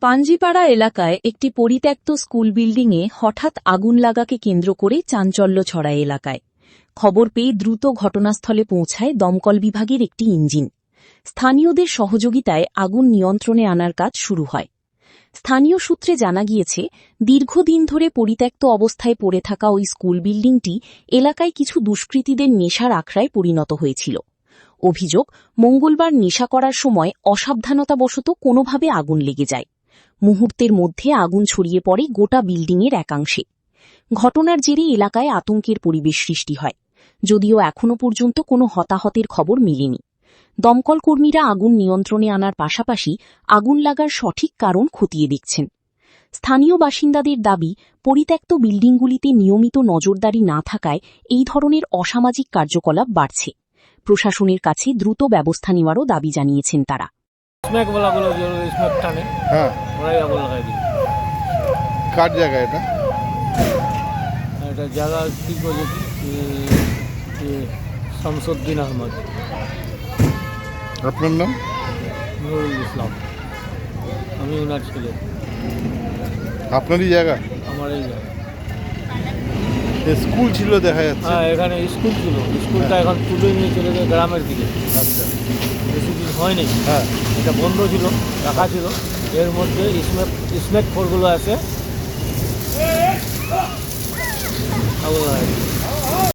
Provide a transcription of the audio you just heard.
পাঞ্জিপাড়া এলাকায় একটি পরিত্যক্ত স্কুল বিল্ডিংয়ে হঠাৎ আগুন লাগাকে কেন্দ্র করে চাঞ্চল্য ছড়ায় এলাকায়। খবর পেয়ে দ্রুত ঘটনাস্থলে পৌঁছায় দমকল বিভাগের একটি ইঞ্জিন। স্থানীয়দের সহযোগিতায় আগুন নিয়ন্ত্রণে আনার কাজ শুরু হয়। স্থানীয় সূত্রে জানা গিয়েছে, দীর্ঘদিন ধরে পরিত্যক্ত অবস্থায় পড়ে থাকা ওই স্কুল বিল্ডিংটি এলাকায় কিছু দুষ্কৃতীদের নেশার আখড়ায় পরিণত হয়েছিল। অভিযোগ, মঙ্গলবার নেশা করার সময় অসাবধানতাবশত কোনোভাবে আগুন লেগে যায়। মুহূর্তের মধ্যে আগুন ছড়িয়ে পড়ে গোটা বিল্ডিংয়ের একাংশে। ঘটনার জেরে এলাকায় আতঙ্কের পরিবেশ সৃষ্টি হয়, যদিও এখনও পর্যন্ত কোনো হতাহতের খবর মেলেনি। দমকল কর্মীরা আগুন নিয়ন্ত্রণে আনার পাশাপাশি আগুন লাগার সঠিক কারণ খতিয়ে দেখছেন। স্থানীয় বাসিন্দাদের দাবি, পরিত্যক্ত বিল্ডিংগুলিতে নিয়মিত নজরদারি না থাকায় এই ধরনের অসামাজিক কার্যকলাপ বাড়ছে। প্রশাসনের কাছে দ্রুত ব্যবস্থা নেওয়ারও দাবি জানিয়েছেন তারা। কার জায়গা এটা? এটা জায়গা ঠিক বলেছি, শামসুদ্দিন আহমদ। আপনার নাম? নুরুল ইসলাম। আমি ওনার ছেলে। আপনারই জায়গা? আমার এই জায়গা। স্কুল ছিল দেখা যাচ্ছে। হ্যাঁ, এখানে স্কুল ছিল। স্কুলটা এখন তুলে নিয়ে চলে যায় গ্রামের দিকে। আচ্ছা, বেশি দিন হয়নি। হ্যাঁ, এটা বন্ধ ছিল, রাখা ছিল। এর মধ্যে স্মেক ফোরগুলো আছে।